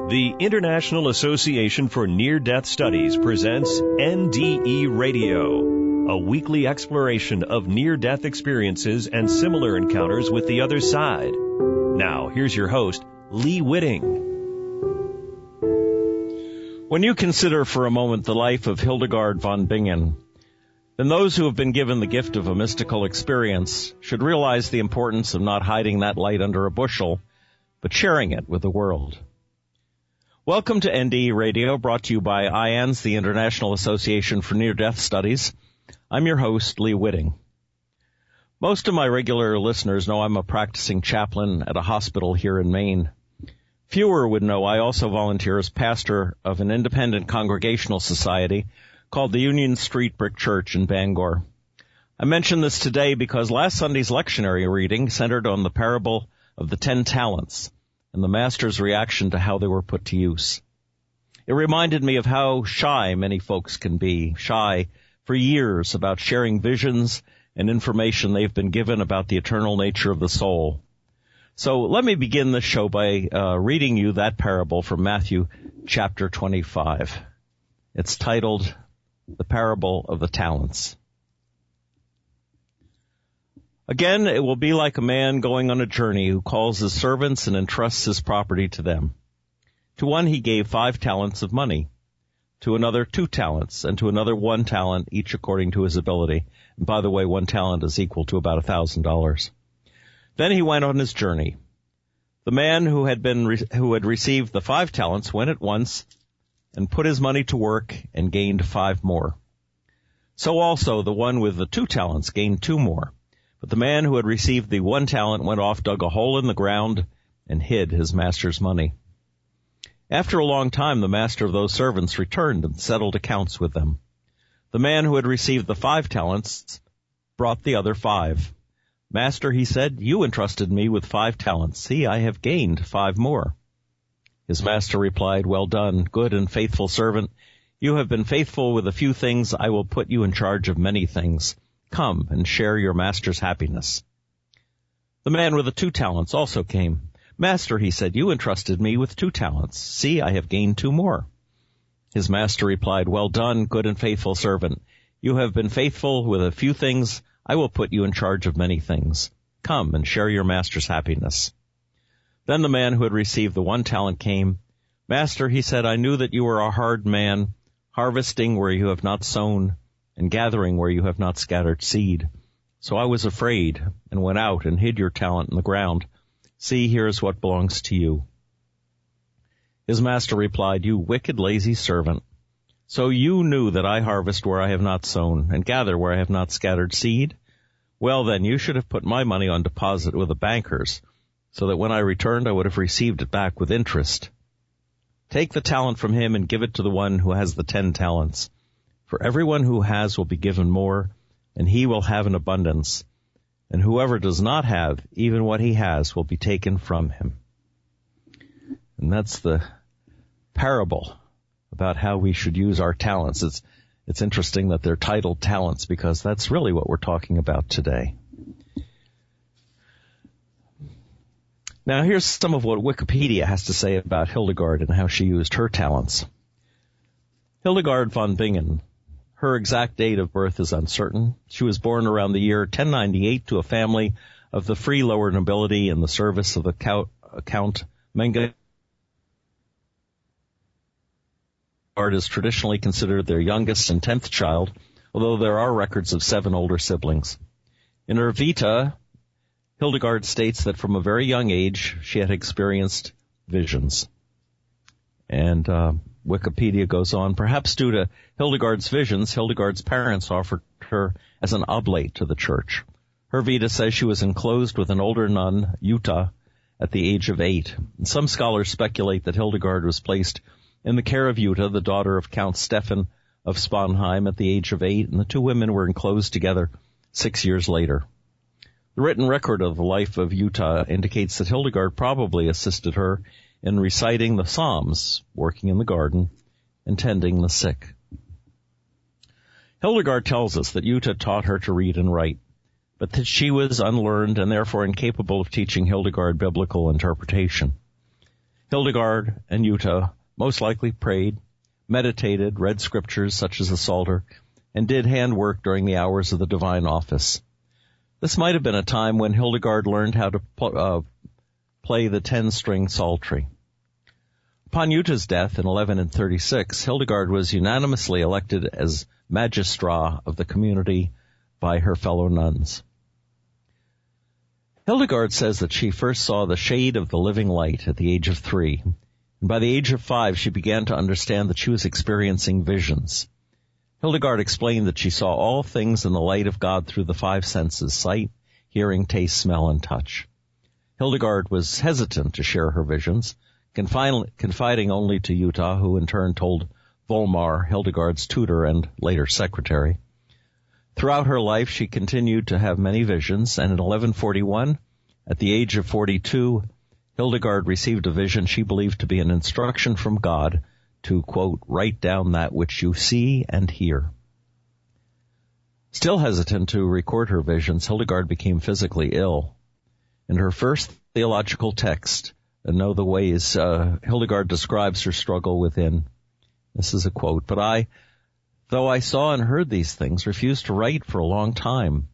The International Association for Near-Death Studies presents NDE Radio, a weekly exploration of near-death experiences and similar encounters with the other side. Now, here's your host, Lee Witting. When you consider for a moment the life of Hildegard von Bingen, then those who have been given the gift of a mystical experience should realize the importance of not hiding that light under a bushel, but sharing it with the world. Welcome to NDE Radio, brought to you by IANS, the International Association for Near-Death Studies. I'm your host, Lee Witting. Most of my regular listeners know I'm a practicing chaplain at a hospital here in Maine. Fewer would know I also volunteer as pastor of an independent congregational society called the Union Street Brick Church in Bangor. I mention this today because last Sunday's lectionary reading centered on the parable of the 10 talents and the master's reaction to how they were put to use. It reminded me of how shy many folks can be, shy for years about sharing visions and information they've been given about the eternal nature of the soul. So let me begin this show by reading you that parable from Matthew chapter 25. It's titled, The Parable of the Talents. Again, it will be like a man going on a journey who calls his servants and entrusts his property to them. To one he gave 5 talents of money, to another 2 talents, and to another 1 talent, each according to his ability. And by the way, 1 talent is equal to about $1,000. Then he went on his journey. The man who had received the 5 talents went at once and put his money to work and gained 5 more. So also the one with the 2 talents gained 2 more. But the man who had received the 1 talent went off, dug a hole in the ground, and hid his master's money. After a long time, the master of those servants returned and settled accounts with them. The man who had received the 5 talents brought the other 5. Master, he said, you entrusted me with 5 talents. See, I have gained 5 more. His master replied, well done, good and faithful servant. You have been faithful with a few things. I will put you in charge of many things. Come and share your master's happiness. The man with the 2 talents also came. Master, he said, you entrusted me with 2 talents. See, I have gained 2 more. His master replied, well done, good and faithful servant. You have been faithful with a few things. I will put you in charge of many things. Come and share your master's happiness. Then the man who had received the 1 talent came. Master, he said, I knew that you were a hard man, harvesting where you have not sown, and gathering where you have not scattered seed. So I was afraid, and went out and hid your talent in the ground. See, here is what belongs to you. His master replied, you wicked, lazy servant. So you knew that I harvest where I have not sown, and gather where I have not scattered seed? Well then, you should have put my money on deposit with the bankers, so that when I returned I would have received it back with interest. Take the talent from him and give it to the one who has the 10 talents. For everyone who has will be given more, and he will have an abundance. And whoever does not have, even what he has, will be taken from him. And that's the parable about how we should use our talents. It's interesting that they're titled talents, because that's really what we're talking about today. Now here's some of what Wikipedia has to say about Hildegard and how she used her talents. Hildegard von Bingen. Her exact date of birth is uncertain. She was born around the year 1098 to a family of the free lower nobility in the service of the Count Mengele. Hildegard is traditionally considered their youngest and 10th child, although there are records of 7 older siblings. In her Vita, Hildegard states that from a very young age she had experienced visions. And Wikipedia goes on, perhaps due to Hildegard's visions, Hildegard's parents offered her as an oblate to the church. Her Vita says she was enclosed with an older nun, Jutta, at the age of 8. And some scholars speculate that Hildegard was placed in the care of Jutta, the daughter of Count Stephan of Sponheim, at the age of 8, and the 2 women were enclosed together 6 years later. The written record of the life of Jutta indicates that Hildegard probably assisted her in reciting the Psalms, working in the garden, and tending the sick. Hildegard tells us that Jutta taught her to read and write, but that she was unlearned and therefore incapable of teaching Hildegard biblical interpretation. Hildegard and Jutta most likely prayed, meditated, read scriptures such as the Psalter, and did handwork during the hours of the divine office. This might have been a time when Hildegard learned how to play the 10-string psaltery. Upon Jutta's death in 1136, Hildegard was unanimously elected as magistra of the community by her fellow nuns. Hildegard says that she first saw the shade of the living light at the age of 3, and by the age of 5 she began to understand that she was experiencing visions. Hildegard explained that she saw all things in the light of God through the 5 senses: sight, hearing, taste, smell, and touch. Hildegard was hesitant to share her visions, confiding only to Jutta, who in turn told Volmar, Hildegard's tutor and later secretary. Throughout her life, she continued to have many visions, and in 1141, at the age of 42, Hildegard received a vision she believed to be an instruction from God to, quote, write down that which you see and hear. Still hesitant to record her visions, Hildegard became physically ill. In her first theological text, Know the Ways, Hildegard describes her struggle within. This is a quote, "But though I saw and heard these things, refused to write for a long time,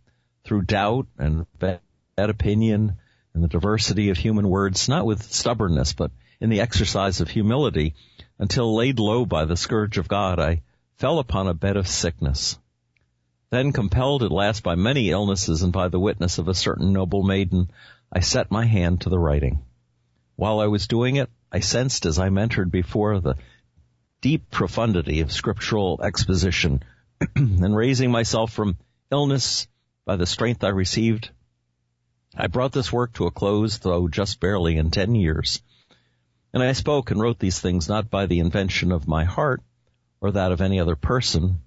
through doubt and bad opinion and the diversity of human words, not with stubbornness, but in the exercise of humility, until laid low by the scourge of God, I fell upon a bed of sickness. Then, compelled at last by many illnesses and by the witness of a certain noble maiden, I set my hand to the writing. While I was doing it, I sensed as I mentored before the deep profundity of scriptural exposition, and raising myself from illness by the strength I received, I brought this work to a close, though just barely, in 10 years. And I spoke and wrote these things not by the invention of my heart or that of any other person,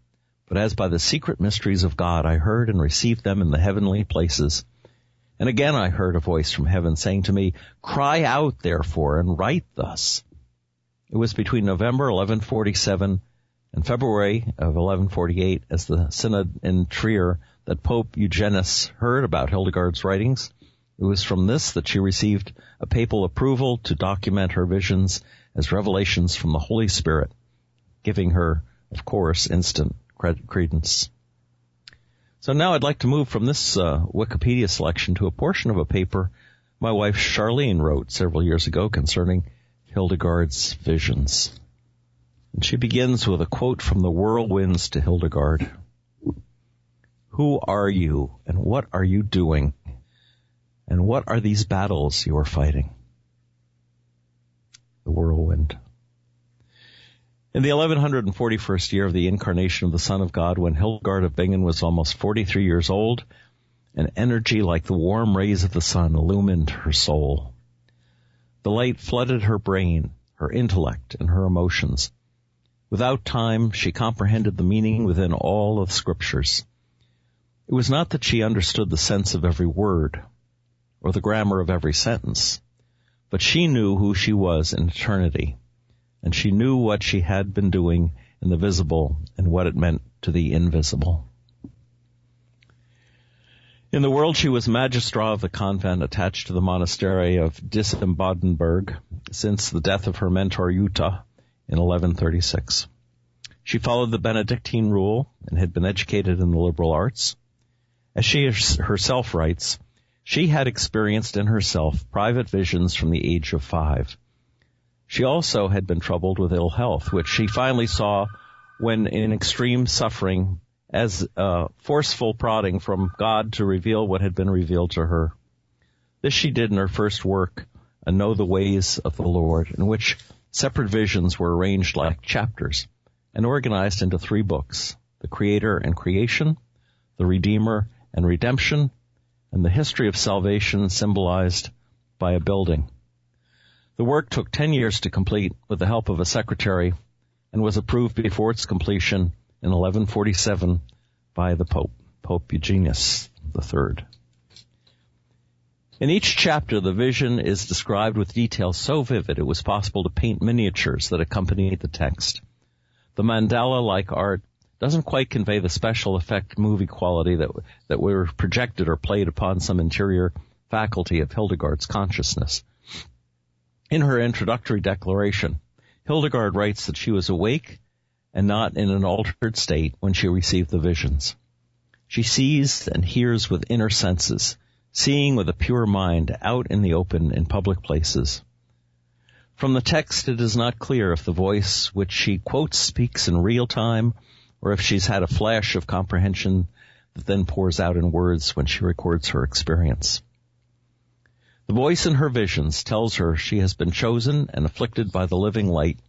but as by the secret mysteries of God I heard and received them in the heavenly places. And again I heard a voice from heaven saying to me, cry out, therefore, and write thus." It was between November 1147 and February of 1148, as the synod in Trier, that Pope Eugenius heard about Hildegard's writings. It was from this that she received a papal approval to document her visions as revelations from the Holy Spirit, giving her, of course, instant credence. So now I'd like to move from this Wikipedia selection to a portion of a paper my wife Charlene wrote several years ago concerning Hildegard's visions. And she begins with a quote from the Whirlwinds to Hildegard. "Who are you, and what are you doing? And what are these battles you are fighting?" The Whirlwind. In the 1141st year of the incarnation of the Son of God, when Hildegard of Bingen was almost 43 years old, an energy like the warm rays of the sun illumined her soul. The light flooded her brain, her intellect, and her emotions. Without time, she comprehended the meaning within all of the Scriptures. It was not that she understood the sense of every word or the grammar of every sentence, but she knew who she was in eternity, and she knew what she had been doing in the visible and what it meant to the invisible. In the world, she was magistra of the convent attached to the monastery of Disemboddenberg since the death of her mentor Jutta in 1136. She followed the Benedictine rule and had been educated in the liberal arts. As she herself writes, she had experienced in herself private visions from the age of 5. She also had been troubled with ill health, which she finally saw when in extreme suffering as forceful prodding from God to reveal what had been revealed to her. This she did in her first work, Know the Ways of the Lord, in which separate visions were arranged like chapters and organized into 3 books: The Creator and Creation, The Redeemer and Redemption, and the history of salvation symbolized by a building. The work took 10 years to complete with the help of a secretary and was approved before its completion in 1147 by the Pope Eugenius III. In each chapter, the vision is described with detail so vivid it was possible to paint miniatures that accompanied the text. The mandala-like art doesn't quite convey the special effect movie quality that were projected or played upon some interior faculty of Hildegard's consciousness. In her introductory declaration, Hildegard writes that she was awake and not in an altered state when she received the visions. She sees and hears with inner senses, seeing with a pure mind out in the open in public places. From the text, it is not clear if the voice which she quotes speaks in real time or if she's had a flash of comprehension that then pours out in words when she records her experience. The voice in her visions tells her she has been chosen and afflicted by the living light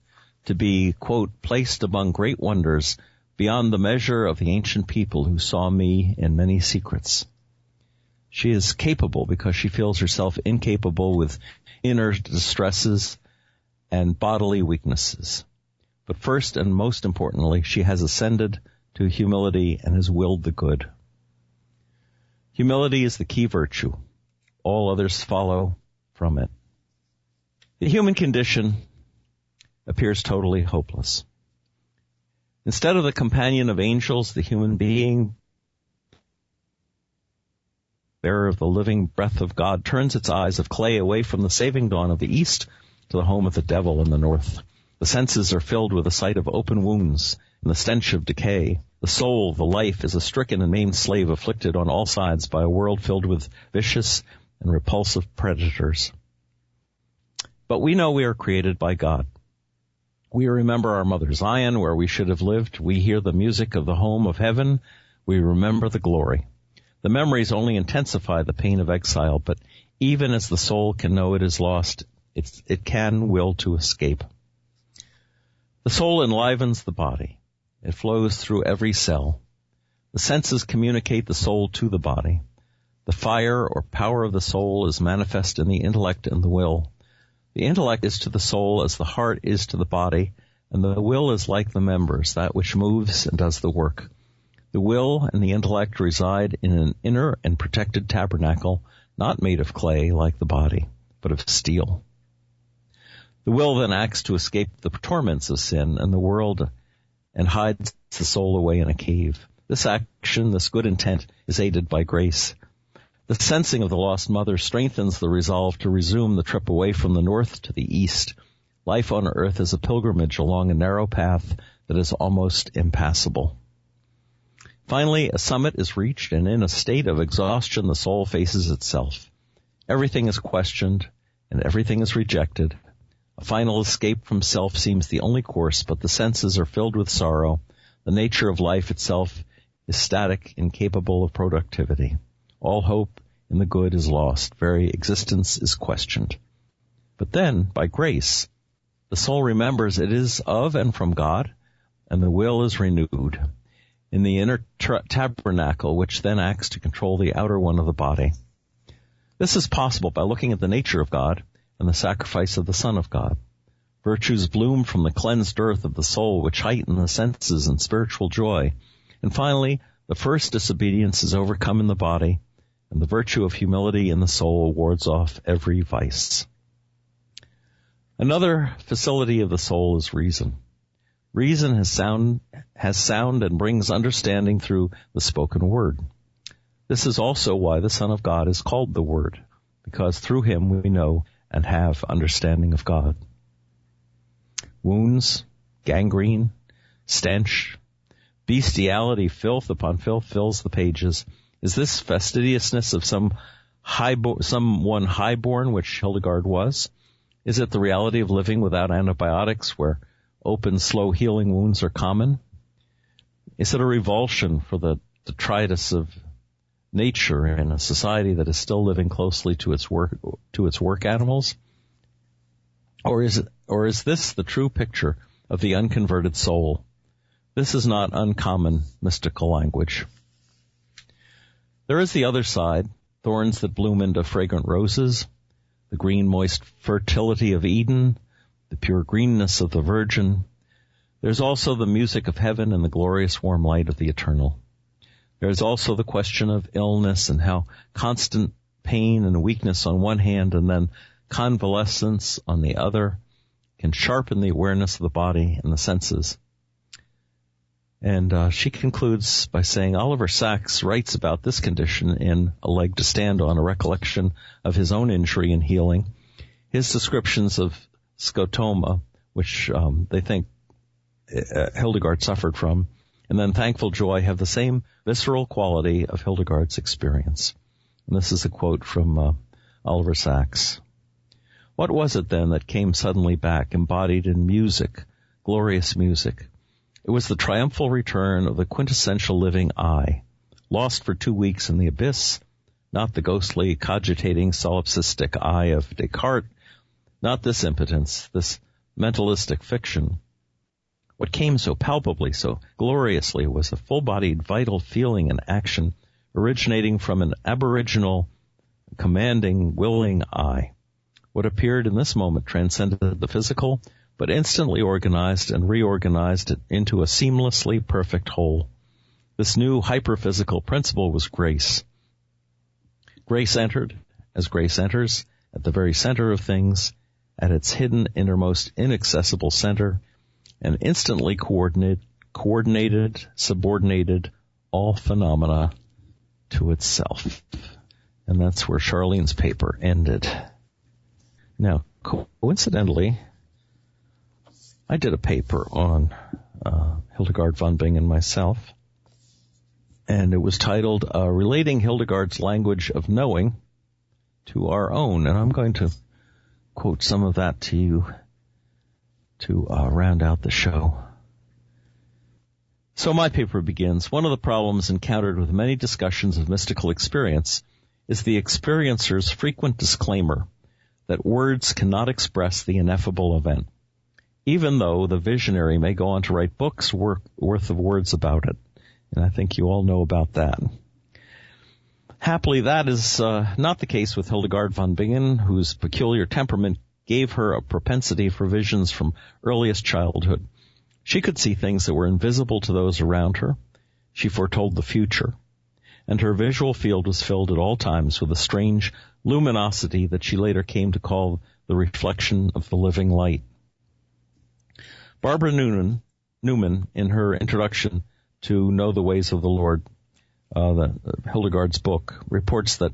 to be, quote, placed among great wonders beyond the measure of the ancient people who saw me in many secrets. She is capable because she feels herself incapable with inner distresses and bodily weaknesses. But first and most importantly, she has ascended to humility and has willed the good. Humility is the key virtue. All others follow from it. The human condition appears totally hopeless. Instead of the companion of angels, the human being, bearer of the living breath of God, turns its eyes of clay away from the saving dawn of the east to the home of the devil in the north. The senses are filled with the sight of open wounds and the stench of decay. The soul, the life, is a stricken and maimed slave afflicted on all sides by a world filled with vicious and repulsive predators. But we know we are created by God. We remember our mother Zion, where we should have lived. We hear the music of the home of heaven. We remember the glory. The memories only intensify the pain of exile, but even as the soul can know it is lost, it can will to escape. The soul enlivens the body. It flows through every cell. The senses communicate the soul to the body. The fire or power of the soul is manifest in the intellect and the will. The intellect is to the soul as the heart is to the body, and the will is like the members, that which moves and does the work. The will and the intellect reside in an inner and protected tabernacle, not made of clay like the body, but of steel. The will then acts to escape the torments of sin and the world and hides the soul away in a cave. This action, this good intent, is aided by grace. The sensing of the lost mother strengthens the resolve to resume the trip away from the north to the east. Life on earth is a pilgrimage along a narrow path that is almost impassable. Finally, a summit is reached, and in a state of exhaustion, the soul faces itself. Everything is questioned, and everything is rejected. A final escape from self seems the only course, but the senses are filled with sorrow. The nature of life itself is static, incapable of productivity. All hope in the good is lost. Very existence is questioned. But then, by grace, the soul remembers it is of and from God, and the will is renewed in the inner tabernacle, which then acts to control the outer one of the body. This is possible by looking at the nature of God and the sacrifice of the Son of God. Virtues bloom from the cleansed earth of the soul, which heighten the senses and spiritual joy. And finally, the first disobedience is overcome in the body, and the virtue of humility in the soul wards off every vice. Another facility of the soul is reason. Reason has sound and brings understanding through the spoken word. This is also why the Son of God is called the Word, because through him we know and have understanding of God. Wounds, gangrene, stench, bestiality, filth upon filth fills the pages. Is this fastidiousness of someone highborn, which Hildegard was? Is it the reality of living without antibiotics, where open, slow-healing wounds are common? Is it a revulsion for the detritus of nature in a society that is still living closely to its work animals? Or is this the true picture of the unconverted soul? This is not uncommon mystical language. There is the other side, thorns that bloom into fragrant roses, the green moist fertility of Eden, the pure greenness of the Virgin. There's also the music of heaven and the glorious warm light of the eternal. There's also the question of illness and how constant pain and weakness on one hand and then convalescence on the other can sharpen the awareness of the body and the senses. And she concludes by saying, Oliver Sacks writes about this condition in A Leg to Stand On, a recollection of his own injury and healing. His descriptions of scotoma, which they think Hildegard suffered from, and then thankful joy have the same visceral quality of Hildegard's experience. And this is a quote from Oliver Sacks. What was it then that came suddenly back, embodied in music, glorious music? It was the triumphal return of the quintessential living I, lost for 2 weeks in the abyss, not the ghostly, cogitating, solipsistic I of Descartes, not this impotence, this mentalistic fiction. What came so palpably, so gloriously, was a full-bodied, vital feeling and action originating from an aboriginal, commanding, willing I. What appeared in this moment transcended the physical, but instantly organized and reorganized it into a seamlessly perfect whole. This new hyperphysical principle was grace. Grace entered, as grace enters, at the very center of things, at its hidden, innermost, inaccessible center, and instantly coordinated, subordinated all phenomena to itself. And that's where Charlene's paper ended. Now, coincidentally, I did a paper on Hildegard von Bingen myself, and it was titled Relating Hildegard's Language of Knowing to Our Own. And I'm going to quote some of that to you to round out the show. So my paper begins. One of the problems encountered with many discussions of mystical experience is the experiencer's frequent disclaimer that words cannot express the ineffable event, even though the visionary may go on to write books worth of words about it. And I think you all know about that. Happily, that is not the case with Hildegard von Bingen, whose peculiar temperament gave her a propensity for visions from earliest childhood. She could see things that were invisible to those around her. She foretold the future, and her visual field was filled at all times with a strange luminosity that she later came to call the reflection of the living light. Barbara Newman, in her introduction to Know the Ways of the Lord, Hildegard's book, reports that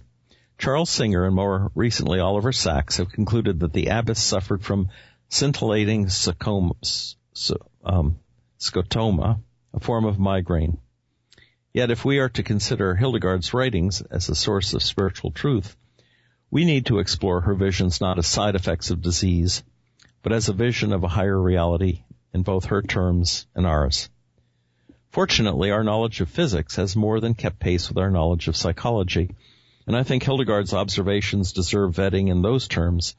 Charles Singer and more recently Oliver Sacks have concluded that the abbess suffered from scintillating scotoma, a form of migraine. Yet if we are to consider Hildegard's writings as a source of spiritual truth, we need to explore her visions not as side effects of disease, but as a vision of a higher reality in both her terms and ours. Fortunately, our knowledge of physics has more than kept pace with our knowledge of psychology, and I think Hildegard's observations deserve vetting in those terms,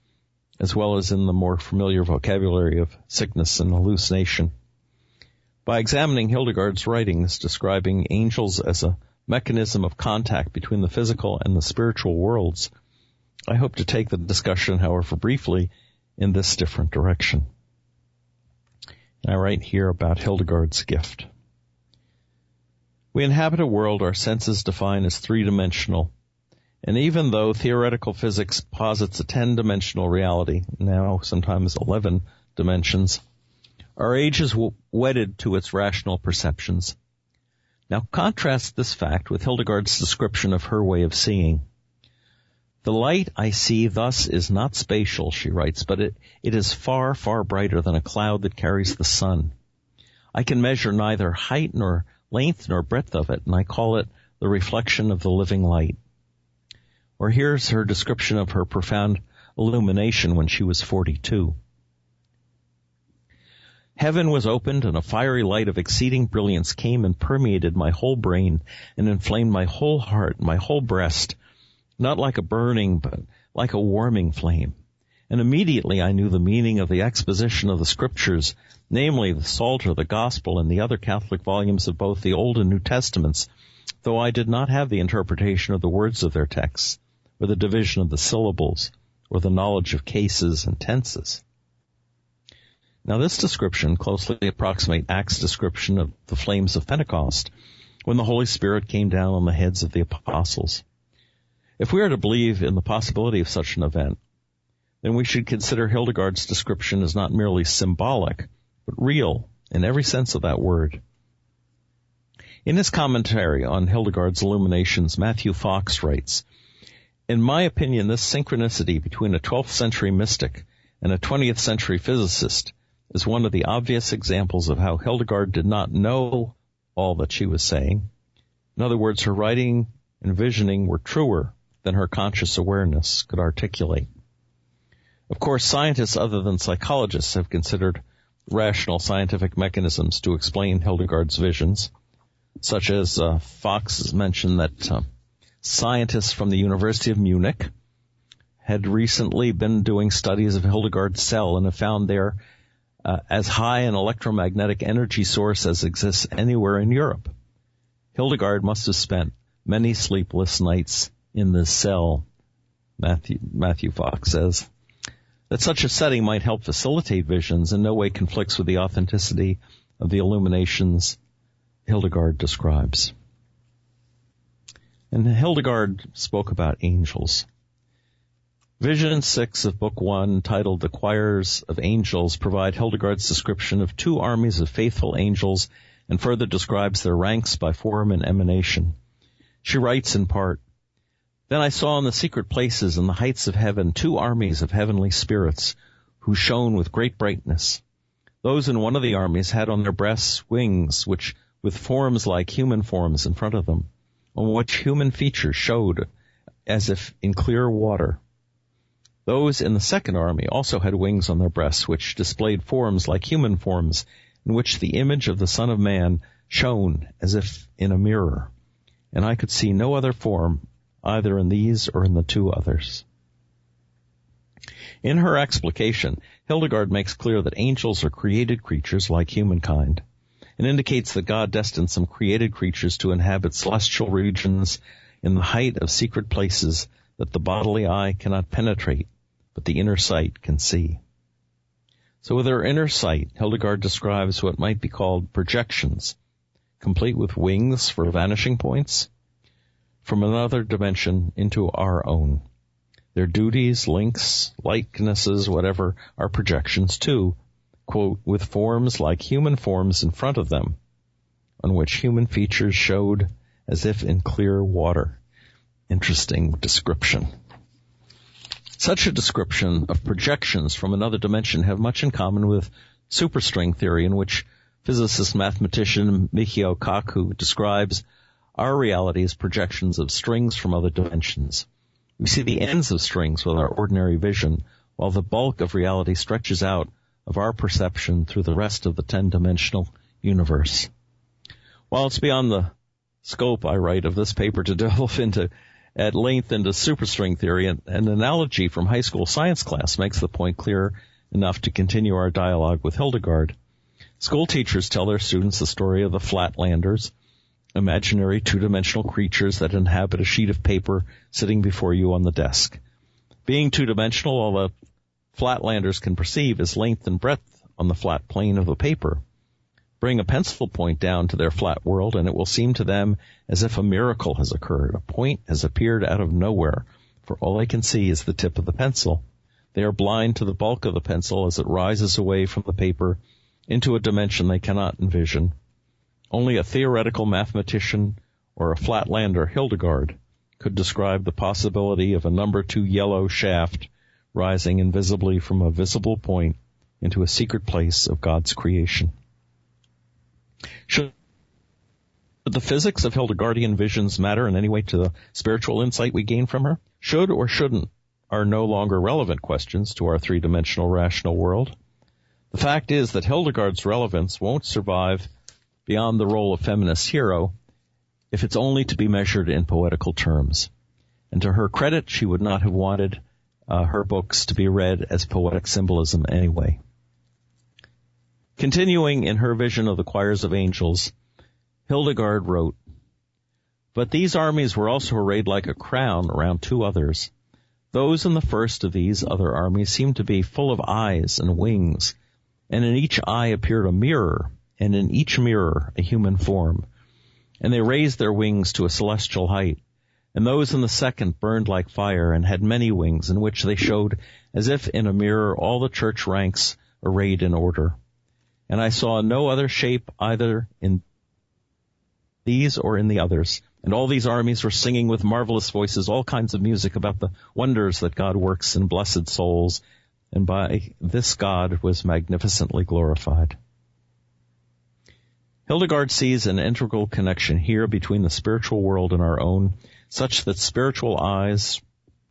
as well as in the more familiar vocabulary of sickness and hallucination. By examining Hildegard's writings describing angels as a mechanism of contact between the physical and the spiritual worlds, I hope to take the discussion, however briefly, in this different direction. I write here about Hildegard's gift. We inhabit a world our senses define as three-dimensional, and even though theoretical physics posits a 10-dimensional reality, now sometimes 11 dimensions, our age is wedded to its rational perceptions. Now contrast this fact with Hildegard's description of her way of seeing. The light I see thus is not spatial, she writes, but it is far, far brighter than a cloud that carries the sun. I can measure neither height nor length nor breadth of it, and I call it the reflection of the living light. Or here's her description of her profound illumination when she was 42. Heaven was opened, and a fiery light of exceeding brilliance came and permeated my whole brain and inflamed my whole heart, my whole breast, not like a burning, but like a warming flame. And immediately I knew the meaning of the exposition of the Scriptures, namely the Psalter, the Gospel, and the other Catholic volumes of both the Old and New Testaments, though I did not have the interpretation of the words of their texts, or the division of the syllables, or the knowledge of cases and tenses. Now this description closely approximates Acts' description of the flames of Pentecost, when the Holy Spirit came down on the heads of the apostles. If we are to believe in the possibility of such an event, then we should consider Hildegard's description as not merely symbolic, but real in every sense of that word. In his commentary on Hildegard's illuminations, Matthew Fox writes, In my opinion, this synchronicity between a 12th century mystic and a 20th century physicist is one of the obvious examples of how Hildegard did not know all that she was saying. In other words, her writing and visioning were truer than her conscious awareness could articulate. Of course, scientists other than psychologists have considered rational scientific mechanisms to explain Hildegard's visions, such as Fox has mentioned that scientists from the University of Munich had recently been doing studies of Hildegard's cell and have found there as high an electromagnetic energy source as exists anywhere in Europe. Hildegard must have spent many sleepless nights in this cell, Matthew Fox says. That such a setting might help facilitate visions in no way conflicts with the authenticity of the illuminations Hildegard describes. And Hildegard spoke about angels. Vision 6 of Book 1, titled The Choirs of Angels, provide Hildegard's description of 2 armies of faithful angels and further describes their ranks by form and emanation. She writes in part, "Then I saw in the secret places and the heights of heaven 2 armies of heavenly spirits who shone with great brightness. Those in one of the armies had on their breasts wings which with forms like human forms in front of them, on which human features showed as if in clear water. Those in the second army also had wings on their breasts, which displayed forms like human forms, in which the image of the Son of Man shone as if in a mirror. And I could see no other form, either in these or in the 2 others." In her explication, Hildegard makes clear that angels are created creatures like humankind, and indicates that God destined some created creatures to inhabit celestial regions in the height of secret places that the bodily eye cannot penetrate, but the inner sight can see. So with her inner sight, Hildegard describes what might be called projections, complete with wings for vanishing points, from another dimension into our own. Their duties, links, likenesses, whatever, are projections too, quote, with forms like human forms in front of them, on which human features showed as if in clear water. Interesting description. Such a description of projections from another dimension have much in common with superstring theory, in which physicist-mathematician Michio Kaku describes our reality as projections of strings from other dimensions. We see the ends of strings with our ordinary vision, while the bulk of reality stretches out of our perception through the rest of the 10-dimensional universe. While it's beyond the scope, I write, of this paper to delve at length into superstring theory, an analogy from high school science class makes the point clear enough to continue our dialogue with Hildegard. School teachers tell their students the story of the Flatlanders, imaginary 2-dimensional creatures that inhabit a sheet of paper sitting before you on the desk. Being 2-dimensional, all the Flatlanders can perceive is length and breadth on the flat plane of the paper. Bring a pencil point down to their flat world, and it will seem to them as if a miracle has occurred. A point has appeared out of nowhere, for all they can see is the tip of the pencil. They are blind to the bulk of the pencil as it rises away from the paper into a dimension they cannot envision. Only a theoretical mathematician or a Flatlander, Hildegard, could describe the possibility of a number 2 yellow shaft rising invisibly from a visible point into a secret place of God's creation. Should the physics of Hildegardian visions matter in any way to the spiritual insight we gain from her? Should or shouldn't are no longer relevant questions to our 3-dimensional rational world. The fact is that Hildegard's relevance won't survive beyond the role of feminist hero if it's only to be measured in poetical terms. And to her credit, she would not have wanted her books to be read as poetic symbolism anyway. Continuing in her vision of the choirs of angels, Hildegard wrote, "But these armies were also arrayed like a crown around 2 others. Those in the first of these other armies seemed to be full of eyes and wings, and in each eye appeared a mirror, and in each mirror a human form. And they raised their wings to a celestial height. And those in the second burned like fire, and had many wings, in which they showed as if in a mirror all the church ranks arrayed in order. And I saw no other shape either in these or in the others, And all these armies were singing with marvelous voices all kinds of music about the wonders that God works in blessed souls, and by this God was magnificently glorified. Hildegard sees an integral connection here between the spiritual world and our own, such that spiritual eyes,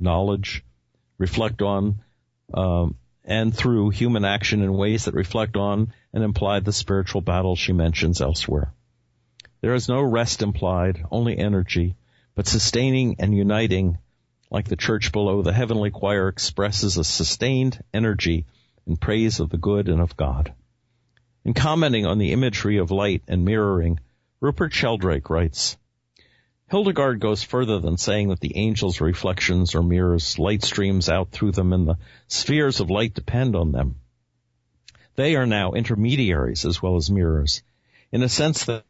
knowledge, reflect on and through human action in ways that reflect on and imply the spiritual battle she mentions elsewhere. There is no rest implied, only energy, but sustaining and uniting, like the church below, the heavenly choir expresses a sustained energy in praise of the good and of God. In commenting on the imagery of light and mirroring, Rupert Sheldrake writes, Hildegard goes further than saying that the angels are reflections or mirrors. Light streams out through them, and the spheres of light depend on them. They are now intermediaries as well as mirrors, in a sense that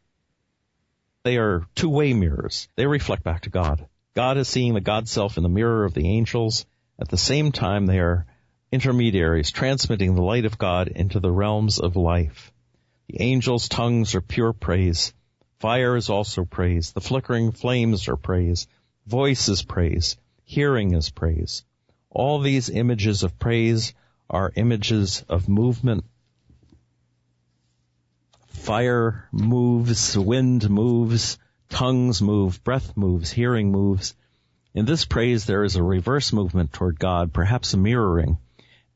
they are two-way mirrors. They reflect back to God. God is seeing the God self in the mirror of the angels. At the same time, they are intermediaries, transmitting the light of God into the realms of life. The angels' tongues are pure praise. Fire is also praise. The flickering flames are praise. Voice is praise. Hearing is praise. All these images of praise are images of movement. Fire moves, wind moves, tongues move, breath moves, hearing moves. In this praise there is a reverse movement toward God, perhaps a mirroring.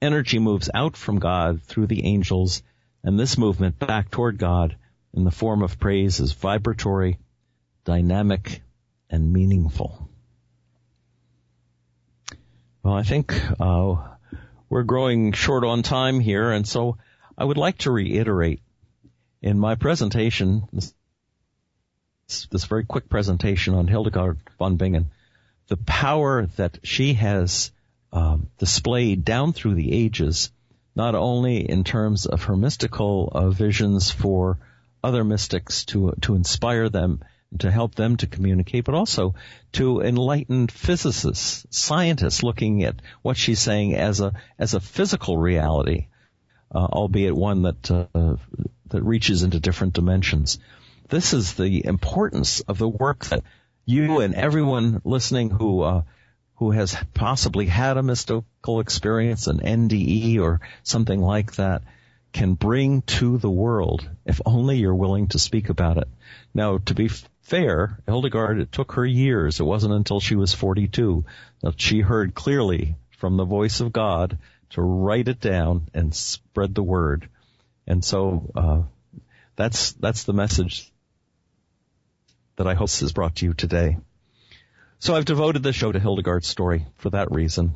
Energy moves out from God through the angels, and this movement back toward God in the form of praise is vibratory, dynamic, and meaningful. Well, I think we're growing short on time here, and so I would like to reiterate in my presentation, this very quick presentation on Hildegard von Bingen, the power that she has displayed down through the ages, not only in terms of her mystical visions for other mystics to inspire them, to help them to communicate, but also to enlightened physicists, scientists looking at what she's saying as a physical reality, albeit one that reaches into different dimensions. This is the importance of the work that you and everyone listening who has possibly had a mystical experience, an NDE or something like that, can bring to the world, if only you're willing to speak about it. Now, to be fair, Hildegard, it took her years. It wasn't until she was 42 that she heard clearly from the voice of God to write it down and spread the word. And so that's the message that I hope is brought to you today. So I've devoted the show to Hildegard's story for that reason.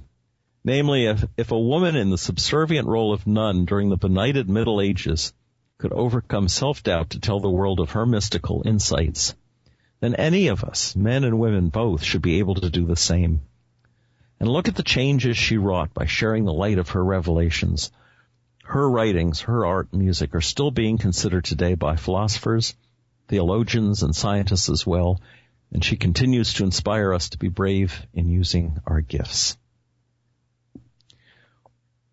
Namely, if a woman in the subservient role of nun during the benighted Middle Ages could overcome self-doubt to tell the world of her mystical insights, then any of us, men and women both, should be able to do the same. And look at the changes she wrought by sharing the light of her revelations. Her writings, her art and music are still being considered today by philosophers, theologians, and scientists as well, and she continues to inspire us to be brave in using our gifts.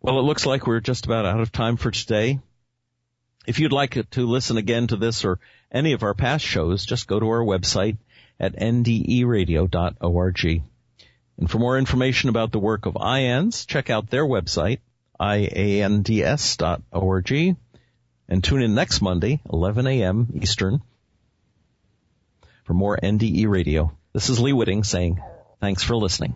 Well, it looks like we're just about out of time for today. If you'd like to listen again to this or any of our past shows, just go to our website at nderadio.org. And for more information about the work of IANDS, check out their website, iands.org, and tune in next Monday, 11 a.m. Eastern, for more NDE Radio. This is Lee Witting saying thanks for listening.